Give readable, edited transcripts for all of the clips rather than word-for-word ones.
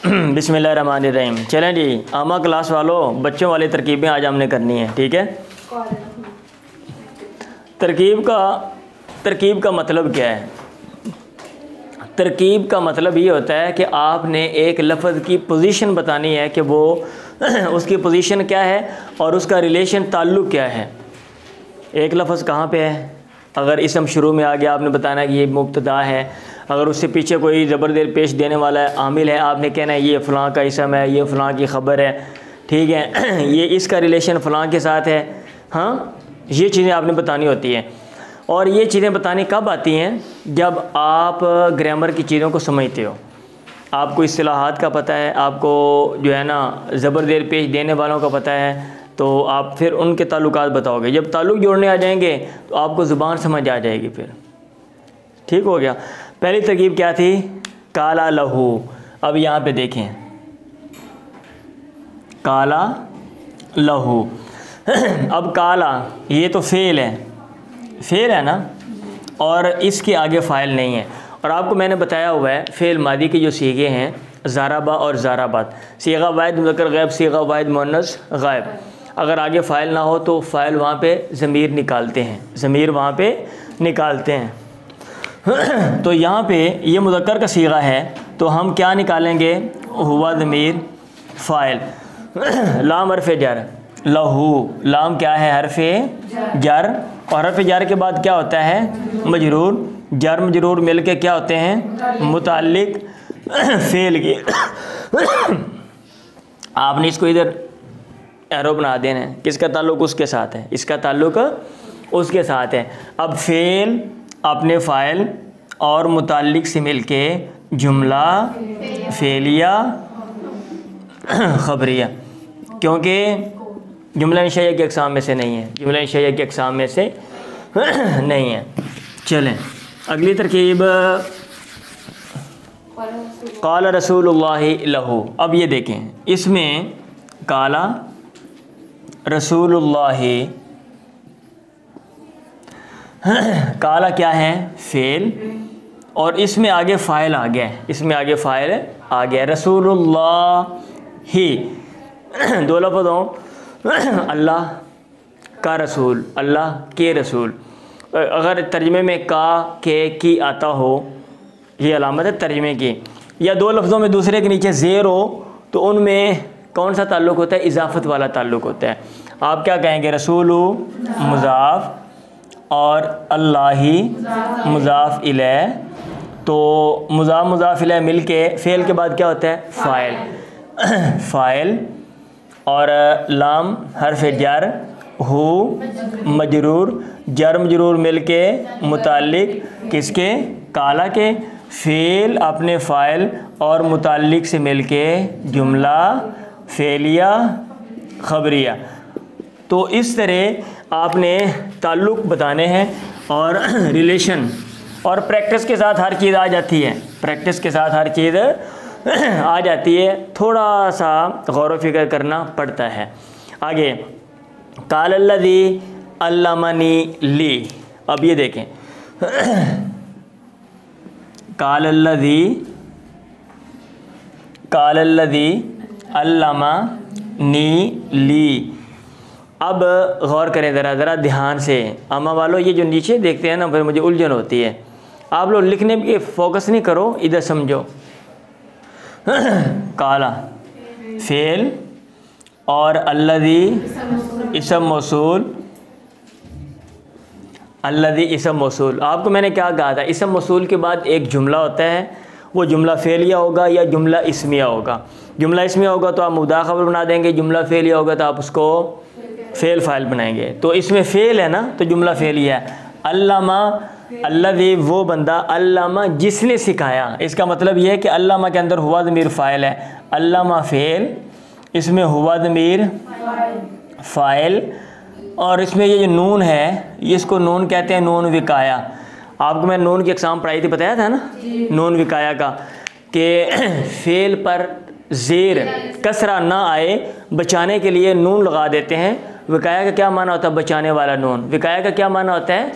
बिस्मिल्लाहिर्रहमानिर्रहीम। चलें जी, आमा क्लास वालों, बच्चों वाली तरकीबें आज हमने करनी है, ठीक है। तरकीब का मतलब क्या है? तरकीब का मतलब ये होता है कि आपने एक लफ्ज़ की पोजीशन बतानी है कि वो उसकी पोजीशन क्या है और उसका रिलेशन ताल्लुक़ क्या है। एक लफ्ज़ कहाँ पे है, अगर इसम शुरू में आ गया आपने बताना है कि ये मुब्तदा है। अगर उससे पीछे कोई ज़बर ज़ेर पेश देने वाला है, आमिल है, आपने कहना है ये फ़लाँ का इसम है, ये फ़लाँ की ख़बर है, ठीक है। ये इसका रिलेशन फ़लाँ के साथ है। हाँ, ये चीज़ें आपने बतानी होती हैं। और ये चीज़ें बतानी कब आती हैं? जब आप ग्रामर की चीज़ों को समझते हो, आपको इस्तिलाहात का पता है, आपको जो है ना ज़बर ज़ेर पेश देने वालों का पता है, तो आप फिर उनके ताल्लुकात बताओगे। जब ताल्लुक़ जोड़ने आ जाएंगे तो आपको ज़ुबान समझ आ जाएगी फिर। ठीक हो गया। पहली तरकीब क्या थी? काला लहू। अब यहाँ पे देखें, काला लहू। अब काला ये तो फ़ेल है ना, और इसके आगे फ़ाइल नहीं है। और आपको मैंने बताया हुआ है फ़ेल मादी के जो सीगे हैं ज़ारबा और ज़ारबात, सीगा वाहिद मुज़क्कर ग़ायब, सीगा वाहिद मुअन्नस ग़ायब। अगर आगे फ़ाइल ना हो तो फ़ाइल वहाँ पे ज़मीर निकालते हैं, ज़मीर वहाँ पे निकालते हैं। तो यहाँ पे ये मुज़क्कर का सीगा है तो हम क्या निकालेंगे? हुआ ज़मीर फ़ाइल। लाम हरफ़ जर, लहू, लाम क्या है? हरफ़ जर, और हरफ़ जर के बाद क्या होता है? मजरूर। जर मजरूर मिल के क्या होते हैं? मुताल्लिक फ़ेल के। आपने इसको इधर एरो बना देना है, किसका ताल्लुक़? उसके साथ है, इसका ताल्लुक़ उसके साथ है। अब फ़ेल अपने फ़ाइल और मुताल्लिक से मिलके जुमला फ़ेलिया ख़बरिया, क्योंकि जुमला इंशाइया की अक़साम में से नहीं है, जुमला इंशाइया की अक़साम में से नहीं है। चलें अगली तरकीब, क़ाल रसूलुल्लाहि लहू। अब ये देखें, इसमें काला रसूलुल्लाहि, काला क्या है? फ़ेल, और इसमें आगे फ़ाइल आ गया है, इसमें आगे फ़ाइल आ गया। रसूलुल्लाहि दो लफ़्ज़ हों, अल्लाह का रसूल, अल्लाह के रसूल। अगर तर्जमे में का के की आता हो, ये अलामत है तर्जमे की, या दो लफ्ज़ों में दूसरे के नीचे ज़ेर हो तो उनमें कौन सा ताल्लुक़ होता है? इजाफ़त वाला ताल्लुक़ होता है। आप क्या कहेंगे? रसूलु मुज़ाफ़ और अल्लाही मुज़ाफ़ इलैह, तो मुज़ाफ़ इलैह मिल के फ़ेल के बाद क्या होता है? फ़ाइल। फ़ाइल और लाम हरफ़ जर, हु मजरूर, जर मजरूर मिल के मुताल्लिक किसके? काला के। फ़ेल अपने फ़ाइल और मुताल्लिक से मिल के जुमला फ़ेलिया ख़बरिया। तो इस तरह आपने ताल्लुक़ बताने हैं और रिलेशन, और प्रैक्टिस के साथ हर चीज़ आ जाती है, प्रैक्टिस के साथ हर चीज़ आ जाती है, थोड़ा सा गौर व फ़िक्र करना पड़ता है। आगे, काल अल्लज़ी अल्लमनी ली। अब ये देखें, काल अल्लज़ी अल्लमनी ली। अब गौर करें ज़रा ध्यान से अम्मा वालों, ये जो नीचे देखते हैं ना, फिर मुझे उलझन होती है। आप लोग लिखने पे फोकस नहीं करो, इधर समझो। काला फ़ेल और अल्लज़ी इसम मौसूल, अल्लज़ी इसम मौसूल। आपको मैंने क्या कहा था? इसम मौसूल के बाद एक जुमला होता है, वो जुमला फ़ेलिया होगा या जुमला इस्मिया होगा। जुमला इस्मिया होगा तो आप मुब्तदा ख़बर बना देंगे, जुमला फ़ेलिया होगा तो आप उसको फ़ेल फ़ाइल बनाएंगे। तो इसमें फ़ेल है ना, तो जुमला फ़ेलिया है। अल्लामा, अल्लज़ी वो बंदा, अल्लामा जिसने सिखाया। इसका मतलब ये है कि अल्लामा के अंदर हुआ ज़मीर फ़ाइल है, अल्लामा फ़ेल, इसमें हुआ ज़मीर फ़ाइल, और इसमें ये जो नून है, इसको नून कहते हैं, नून विकाया। आपको मैं नून की अक़साम पढ़ाई थी, बताया था ना नून विकाया का, कि फ़ेल पर ज़ेर कसरा ना आए बचाने के लिए नून लगा देते हैं। विकाया का क्या माना होता है? बचाने वाला नून। विकाया का क्या माना होता है?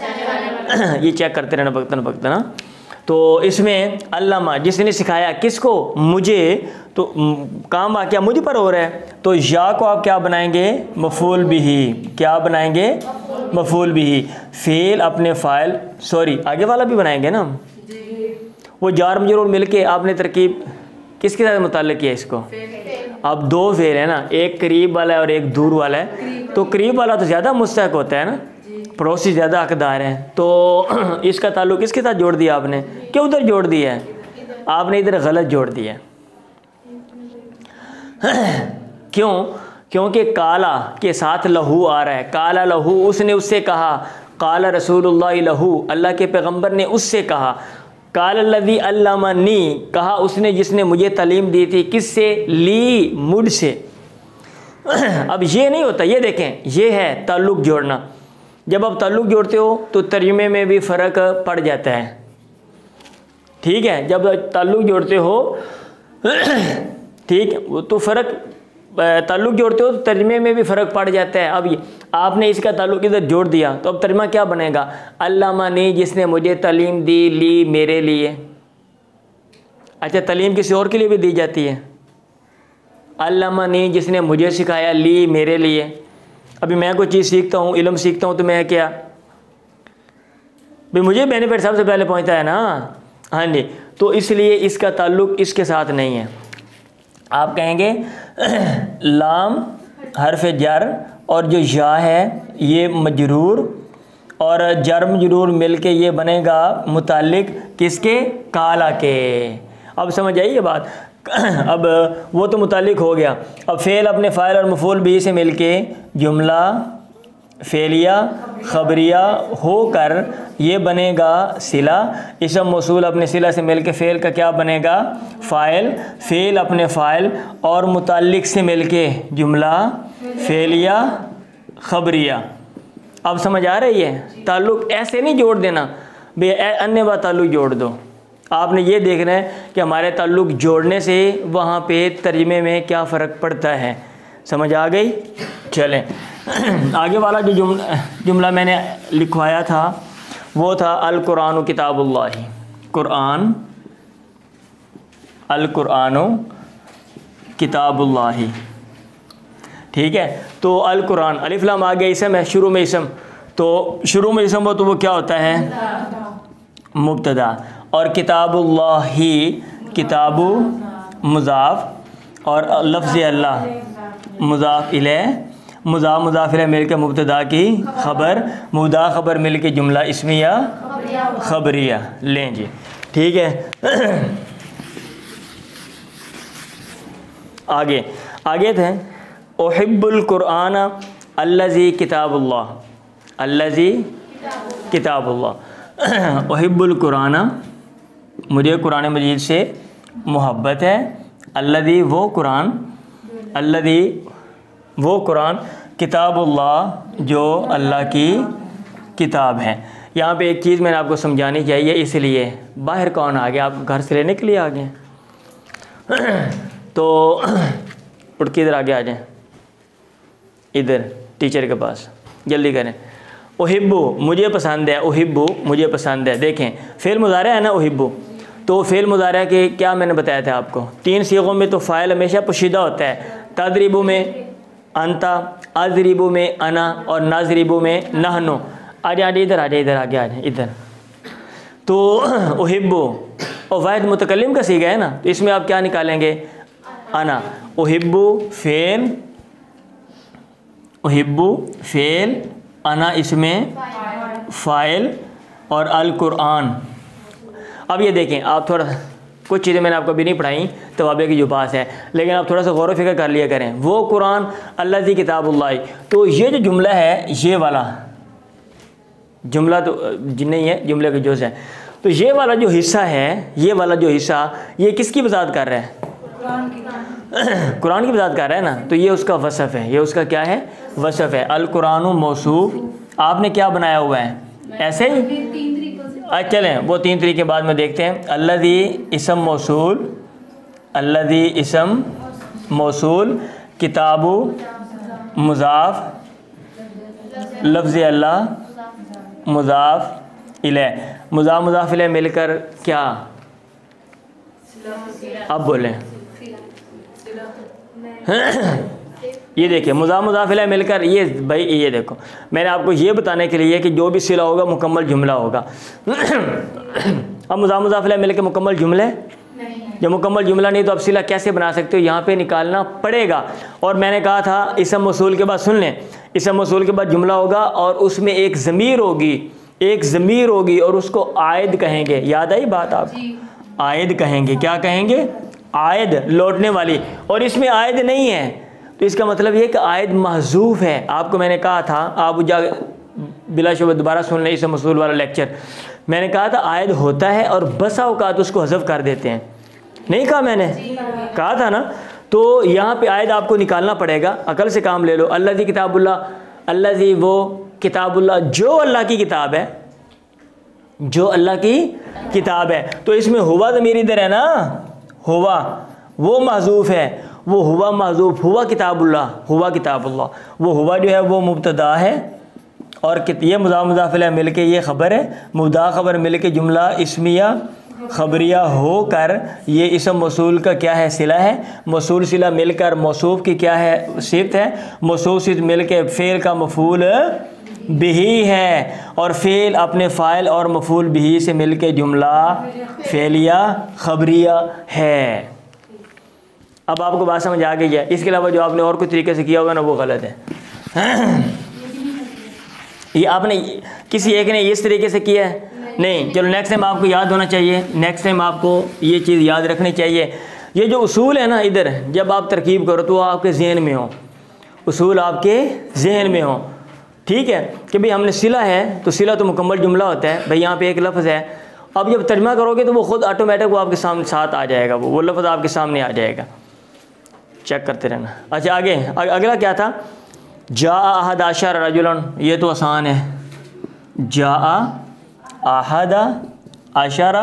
ये चेक करते रहना वक्तन वक्तन ना। तो इसमें अल्लामा जिसने सिखाया किसको, मुझे, तो काम क्या मुझ पर हो रहा है, तो या को आप क्या बनाएंगे, मफूल बिही, क्या बनाएंगे, मफूल बिही। फ़ेल अपने फ़ाइल, सॉरी आगे वाला भी बनाएंगे ना, वो जार मजरूर मिलके आपने तरकीब किसके साथ मुताल्लिक़ किया इसको। अब दो फ़ेल है ना, एक करीब वाला है और एक दूर वाला है, तो करीब वाला तो ज़्यादा मुस्तहक होता है ना, पड़ोसी ज़्यादा हकदार हैं, तो इसका ताल्लुक़ किसके साथ जोड़ दिया आपने, क्यों उधर जोड़ दिया है आपने, इधर गलत जोड़ दिया है। क्यों, क्योंकि काला के साथ लहू आ रहा है, काला लहू, उसने उससे कहा, काला रसूलुल्लाह लहू, अल्लाह के पैगंबर ने उससे कहा, काला लज़ी अल्लमनी, कहा उसने जिसने मुझे तालीम दी थी, किससे, ली, मुझ से। अब ये नहीं होता, ये देखें, ये है ताल्लुक़ जोड़ना। जब आप ताल्लुक़ जोड़ते हो तो तर्जुमे में भी फ़र्क पड़ जाता है, ठीक है, जब ताल्लुक़ जोड़ते हो ठीक है, वो तो फ़र्क, ताल्लुक़ जोड़ते हो तो तर्जुमे में भी फ़र्क पड़ जाता है। अब आपने इसका ताल्लुक़ इधर जोड़ दिया तो अब तर्जुमा क्या बनेगा, अल्लामा ने जिसने मुझे तालीम दी, ली मेरे लिए। अच्छा, तालीम किसी और के लिए भी दी जाती है, अल्लामा ने जिसने मुझे सिखाया, ली मेरे लिए। अभी मैं कोई चीज़ सीखता हूँ, इल्म सीखता हूँ, तो मैं क्या, भाई मुझे बेनिफिट सबसे पहले पहुँचता है ना, हाँ जी, तो इसलिए इसका ताल्लुक़ इसके साथ नहीं है। आप कहेंगे लाम हर्फ जर और जो या है ये मजरूर और जर मजरूर मिलके ये बनेगा मुताल्लिक़ किसके, काला के। अब समझ आई ये बात। अब वो तो मुताल्लिक़ हो गया, अब फ़ेल अपने फ़ाइल और मफ़ूल भी से मिलके जुमला फ़ेलिया ख़बरिया होकर ये बनेगा सिला। इसम मौसूल अपने सिला से मिलके फ़ेल का क्या बनेगा, फ़ाइल। फ़ेल अपने फ़ाइल और मुताल्लिक़ से मिलके जुमला फ़ेलिया ख़बरिया। अब समझ आ रही है, ताल्लुक़ ऐसे नहीं जोड़ देना, बे अन्य बात ताल्लुक़ जोड़ दो। आपने ये देखना है कि हमारे ताल्लुक़ जोड़ने से वहाँ पे तर्जुमे में क्या फ़र्क पड़ता है। समझ आ गई। चलें आगे वाला जो जुमला मैंने लिखवाया था वो था अल कुरान किताबुल्लाह, कुरान, अल कुरान किताबुल्लाह, ठीक है। तो अल कुरान अलिफ लाम आ गया, इसम है, शुरू में इसम, तो शुरू में इसम हो तो वो क्या होता है, मुब्तदा। और किताबुल्लाही, किताबु मुज़ाफ़ और लफ्ज़ अल्लाह मुज़ाफ़ इलैह, मुज़ाफ़ इलैह मिलकर मुब्तदा की ख़बर, मुब्तदा ख़बर मिलकर जुमला इस्मिया ख़बरिया। लें जी, ठीक है। आगे थे उहिब्बुल कुरान अल्लज़ी किताबुल्लाह, अल्लज़ी किताबुल्लाह, उहिब्बुल कुरान, मुझे कुरान मजीद से मोहब्बत है, अल्लज़ी वो कुरान, अल्लज़ी वो कुरान, किताबुल्लाह जो अल्लाह की किताब है। यहाँ पे एक चीज़ मैंने आपको समझानी चाहिए, इसलिए बाहर कौन आ गया, आप घर से लेने के लिए आ गए तो उठ के इधर आगे आ जाएं, इधर टीचर के पास जल्दी करें। उहिब्बु मुझे पसंद है, उहिब्बु मुझे पसंद है। देखें फ़ेल मुज़ारा है ना उहिब्बु, तो फ़ेल मुज़ारा के क्या मैंने बताया था आपको, तीन सीगों में तो फ़ाइल हमेशा पोशीदा होता है। तदरिबु में अंता, अज़रिबु में अना और नाज़रिबु में नहनो। आ जाए इधर, आ जाए इधर, आगे आ जाए इधर। तो उहिब्बु और वाहिद मुतकल्लिम का सीगा है ना, तो इसमें आप क्या निकालेंगे, अना। उहिब्बु फ़ेल, उहिब्बु फ़ेल, अना इसमें फ़ाइल और अल कुरान। अब ये देखें, आप थोड़ा कुछ चीज़ें मैंने आपको अभी नहीं पढ़ाई, तवाबे की जो पास है, लेकिन आप थोड़ा सा गौर व फिक्र कर लिया करें। वो कुरान अल्लाज़ी किताबुल्लाह, तो ये जो जुमला है, ये वाला जुमला तो नहीं है, जुमले का जोश है, तो ये वाला जो हिस्सा है, ये वाला जो हिस्सा, ये किसकी वज़ाहत कर रहा है, कुरान की वज़ाहत कर रहा है ना, तो ये उसका वसफ़ है, ये उसका क्या है, वसफ़ है। अल कुरानु मौसूफ़ आपने क्या बनाया हुआ है, ऐसे ही। चलें वो तीन तरीके बाद में देखते हैं। अल्लज़ी इसम मौसूल, अल्लज़ी इसम मौसूल, किताबु मुज़ाफ़, लफ्ज़ अल्लाह मुज़ाफ़ इलैह, मुज़ाफ़ इलैह मिलकर क्या, अब बोलें। ये देखिए मुज़ाफ़ इलैह मिलकर, ये भाई ये देखो मैंने आपको ये बताने के लिए कि जो भी सिला होगा मुकम्मल जुमला होगा। अब मुज़ाफ़ इलैह मिलकर मुकम्मल जुमले, जब मुकम्मल जुमला नहीं तो अब सिला कैसे बना सकते हो, यहाँ पे निकालना पड़ेगा। और मैंने कहा था इसम मौसूल के बाद, सुन लें, इसम मौसूल के बाद जुमला होगा और उसमें एक ज़मीर होगी, एक ज़मीर होगी और उसको आयद कहेंगे। याद आई बात आपको, आयद कहेंगे। क्या कहेंगे, आयद, लौटने वाली। और इसमें आयद नहीं है तो इसका मतलब ये कि आयद महजूफ है। आपको मैंने कहा था, आप जा बिलाशुबा दोबारा सुन लें इसम मौसूल वाला लेक्चर, मैंने कहा था आयद होता है और बसा औकात उसको हज़फ कर देते हैं। नहीं कहा मैंने, कहा था ना। तो यहाँ पे आयद आपको निकालना पड़ेगा, अकल से काम ले लो। अल्लाज़ी किताबुल्लाह, अल्लाज़ी वो किताबुल्लाह जो अल्लाह की किताब है, जो अल्लाह की किताब है। तो इसमें हुआ ज़मीर इधर है ना, हुआ वो महजूफ है, वो हुआ महजूफ, हुआ किताबुल्लाह, हुआ किताबुल्लाह, वो हुआ जो है वो मुब्तदा है और ये मुज़ाफ़ इलैह मिल के ये ख़बर है, मुब्तदा ख़बर मिल के जुमला इस्मिया ख़बरिया होकर ये इसम मौसूल का क्या है, सिला है। मौसूल सिला मिलकर मौसूफ़ की क्या है, सिफ़त है। मौसूफ़ सिफ़त मिल के फ़ेल का मफ़ूल बिही है और फ़ेल अपने फ़ाइल और मफ़ूल बिही से मिल के जुमला फ़ेलिया ख़बरिया है। अब आपको बात समझ आ गई है। इसके अलावा जो आपने और कुछ तरीके से किया होगा ना वो गलत है। ये आपने किसी एक ने इस तरीके से किया है नहीं। चलो नेक्स्ट टाइम आपको याद होना चाहिए, नेक्स्ट टाइम आपको ये चीज़ याद रखनी चाहिए। ये जो उसूल है ना इधर, जब आप तरकीब करो तो आपके जहन में हो, उसूल आपके जहन में हो, ठीक है। कि भाई हमने सिला है तो सिला तो मुकम्मल जुमला होता है, भाई यहाँ पे एक लफ्ज़ है। अब जब तर्जमा करोगे तो वो खुद ऑटोमेटिक वो आपके सामने साथ आ जाएगा, वो लफ्ज़ आपके सामने आ जाएगा, चेक करते रहना। अच्छा आगे अगला क्या था, जा अहद अशर रजुलन, ये तो आसान है। जा अहद अशर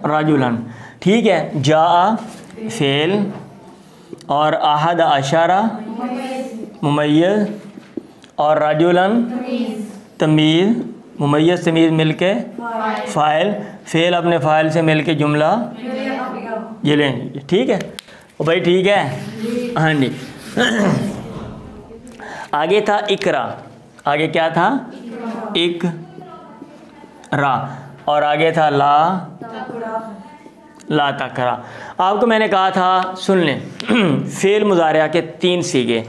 रजुलन, ठीक है। जा फ़ेल और अहद अशर मुमय्यज़ और रजुलन तमीज़, मुमय्यज़ तमीज़ मिलके फ़ाइल, फ़ेल अपने फ़ाइल से मिलके जुमला, ये लें, ठीक है ओ भाई, ठीक है, हाँ जी। आगे था इकरा, आगे क्या था, इकरा, और आगे था ला तकरा। आपको मैंने कहा था, सुन लें, फ़ेल मुज़ारिया के 3 सीगे,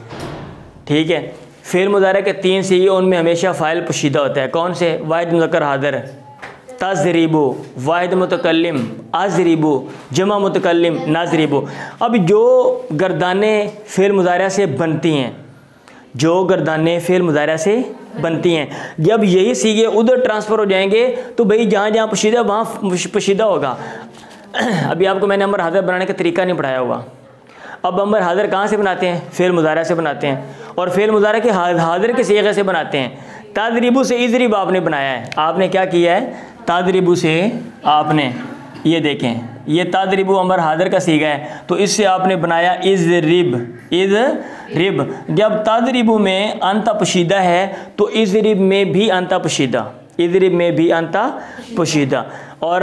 ठीक है। फ़ेल मुज़ारिया के 3 सीगे, उनमें हमेशा फ़ाइल पोशीदा होता है। कौन से, वाहिद मुज़क्कर हाज़िर, तज़रिबु वाहिद मुतकल्लिम, अज़रिबु जमा मुतकल्लिम, नज़रिबु। अब जो गर्दाने फ़ेल मुज़ारिया से बनती हैं, जो गर्दाने फ़ेल मुज़ारिया से बनती हैं, जब यही सीगे उधर ट्रांसफ़र हो जाएंगे तो भाई जहाँ जहाँ पोशीदा वहाँ पोशीदा होगा। अभी आपको मैंने अमर हाज़िर बनाने का तरीका नहीं पढ़ाया हुआ। अब अमर हाज़िर कहाँ से बनाते हैं, फ़ेल मुज़ारिया से बनाते हैं, और फ़ेल मुज़ारिया के हाज़िर के सीगे से बनाते हैं। तज़रिबु से इज़रिब आपने बनाया है, आपने क्या किया है, तज़रिबु से आपने, ये देखें, ये तज़रिबु अमर हाज़िर का सीगा है, तो इससे आपने बनाया इज़रिब, इज़रिब। जब तज़रिबु में अंता पोशीदा है तो इज़रिब में भी अंता पोशीदा, इज़रिब में भी अंता पोशीदा। और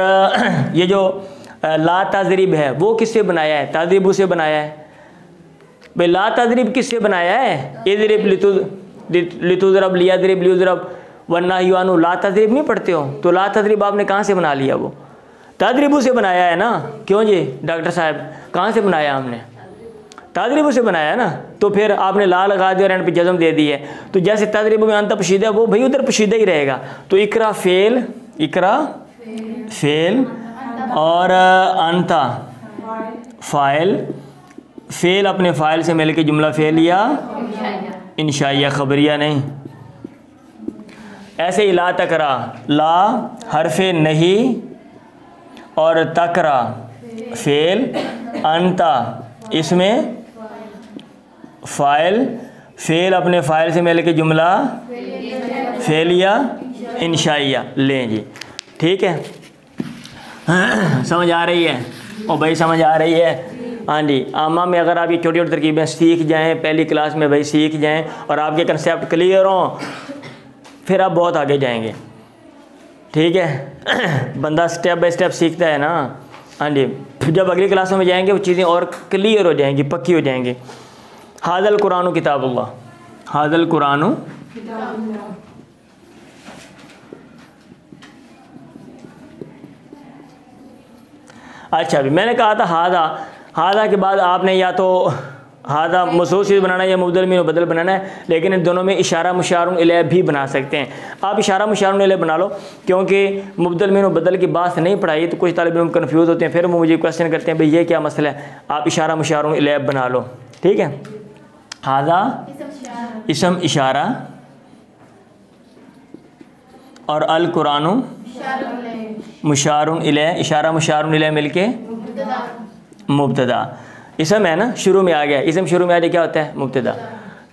ये जो ला तज़रिब है वो किससे बनाया है, तज़रिबु से बनाया है। भाई ला तज़रिब किससे बनाया है, इज़रिब लितुज़रब लियज़रिब लियुज़रब वन्नाह्यु अन्हु, ला तज़रिब नहीं पढ़ते हो, तो ला तज़रिब आपने कहाँ से बना लिया, वो तज़रिबु से बनाया है ना। क्यों जी डॉक्टर साहब, कहाँ से बनाया हमने, तज़रिबु से बनाया है ना। तो फिर आपने ला लगा दिया और एंड पे जज़म दे दी है, तो जैसे तज़रिबु में अंता पोशीदा है वो भाई उधर पोशीदा ही रहेगा। तो इकरा फ़ेल, इकरा फ़ेल और अंता फ़ाइल, फ़ेल अपने फ़ाइल से मिल के जुमला फ़ेलिया इंशाइया ख़बरिया नहीं। ऐसे ही ला तकरा, ला हरफ़े नहीं और तकरा फ़ेल, अंता इसमें फ़ाइल, फ़ेल अपने फ़ाइल से मिल के जुमला फ़ेलिया इंशाइया लें जी, ठीक है। समझ आ रही है ओ भाई, समझ आ रही है, हाँ जी। आमा में अगर आप ये छोटी छोटी तरकीबें सीख जाएँ, पहली क्लास में भाई सीख जाएँ और आपके कंसेप्ट क्लियर हों, फिर आप बहुत आगे जाएंगे। ठीक है। बंदा स्टेप बाय स्टेप सीखता है ना। हाँ जी, फिर जब अगली क्लासों में जाएंगे वो चीज़ें और क्लियर हो जाएंगी, पक्की हो जाएंगी। हाज़ल कुरान किताबुल्लाह, हाज़ल कुरान अच्छा। अभी मैंने कहा था हादा, हादा के बाद आपने या तो हादा मसूस चीज़ बनाना है या मुबदल मिन बदल बनाना है, लेकिन इन दोनों में इशारा मुशारुन इलैह भी बना सकते हैं। आप इशारा मुशारुन इलैह बना लो, क्योंकि मुबदल मिन बदल की बात नहीं पढ़ाई तो कुछ तालिब इल्म कन्फ्यूज़ होते हैं, फिर वो मुझे क्वेश्चन करते हैं भाई ये क्या मसला है। आप इशारा मुशारुन इलैह बना लो, ठीक है। हादा इसम इशारा और अल कुरानु मुशारुन इलैह, इशारा मुशारुन इलैह मिलके मुब्तदा। इसम है ना, शुरू में आ गया, इसम शुरू में आ गया क्या होता है? मुब्तदा।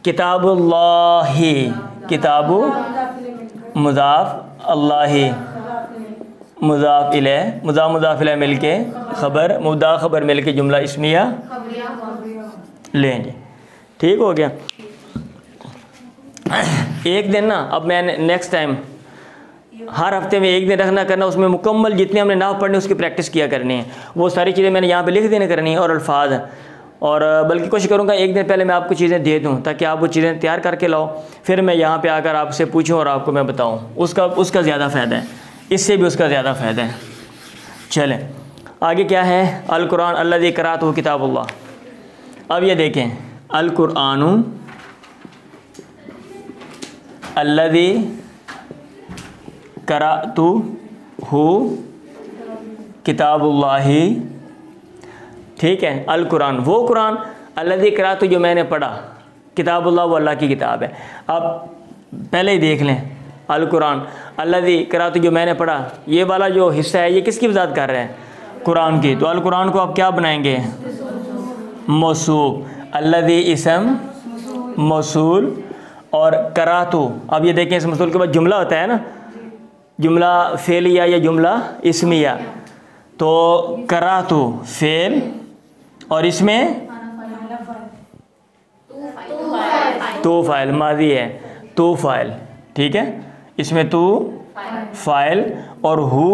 किताबुल्लाही, किताबु मुज़ाफ, अल्लाही मुज़ाफ इलैह, मुज़ाफ इलैह मिलके ख़बर, मुब्तदा ख़बर मिलके जुमला इस्मिया लेंगे। ठीक हो गया। एक दिन ना, अब मैंने नेक्स्ट टाइम हर हफ्ते में एक दिन रखना करना, उसमें मुकम्मल जितने हमने नाव पढ़ने उसकी प्रैक्टिस किया करनी है। वो सारी चीज़ें मैंने यहाँ पे लिख देने करनी है और अल्फाज, और बल्कि कोशिश करूँगा एक दिन पहले मैं आपको चीज़ें दे दूँ ताकि आप वो चीज़ें तैयार करके लाओ, फिर मैं यहाँ पे आकर आपसे पूछूँ और आपको मैं बताऊँ। उसका ज़्यादा फ़ायदा है, इससे भी उसका ज़्यादा फ़ायदा है। चलें आगे क्या है? अल कुरान अल्लज़ी क़राअतहु किताबुल्लाह। अब ये देखें, अल कुरानु अल्लज़ी क़राअतहु किताबुल्लाही, ठीक है। अल कुरान वो कुरान, अल्लज़ी क़राअतहु जो मैंने पढ़ा, किताबुल्लाह वो अल्लाह की किताब है। अब पहले ही देख लें, अल कुरान अल्लज़ी क़राअतहु जो मैंने पढ़ा, ये वाला जो हिस्सा है ये किसकी वज़ाहत कर रहे हैं? कुरान की। तो अल कुरान को आप क्या बनाएंगे? मौसूफ, अल्लज़ी इसम मौसूल और क़राअतहु। अब ये देखें, इस मौसूल के बाद जुमला होता है ना, जुमला फ़ेलिया या जुमला इस्मिया। तो क़राअतहु फ़ेल और इसमें तो फ़ाइल माज़ी है, तो फ़ाइल, ठीक है। इसमें तो फ़ाइल और हु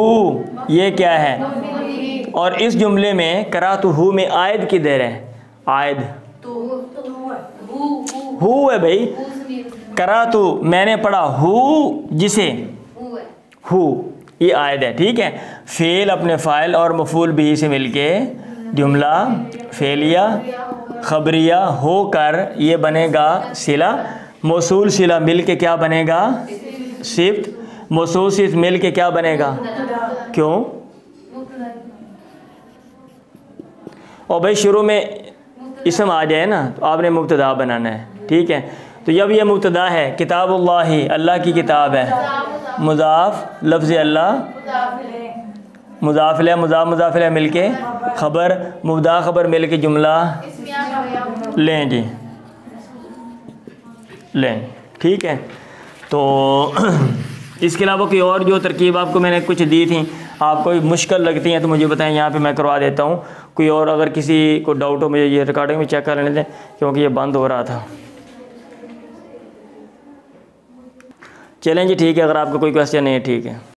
ये क्या है? और इस जुमले में क़राअतहु में आयद किधर है? आयद हु है भाई। क़राअतहु मैंने पढ़ा, हु जिसे हु ये आयद है, ठीक है। फ़ेल अपने फ़ाइल और मफ़ूल बिही से मिलके जुमला फ़ेलिया ख़बरिया होकर ये बनेगा सिला, मौसूल सिला मिल के क्या बनेगा? सिफ्त, मौसूल सिफ्त मिल के क्या बनेगा? क्यों? और भाई शुरू में इसम आ जाए ना तो आपने मुब्तदा बनाना है, ठीक है। तो जब ये मुब्तदा है, किताबुल्लाही अल्लाह की किताब है, मुज़ाफ़ लफ्ज़ अल्लाह, मुज़ाफ़ इलैह मुज़ाफ़ इलैह मिलके ख़बर, मुब्तदा ख़बर मिलके जुमला लें जी, लें, ठीक है। तो इसके अलावा कोई और जो तरकीब आपको मैंने कुछ दी थी, आपको मुश्किल लगती हैं तो मुझे बताएं, यहाँ पे मैं करवा देता हूँ। कोई और अगर किसी को डाउट हो मुझे ये रिकॉर्डिंग में चेक कर लेने दें, क्योंकि ये बंद हो रहा था। चलें जी, ठीक है। अगर आपका कोई क्वेश्चन नहीं है, ठीक है।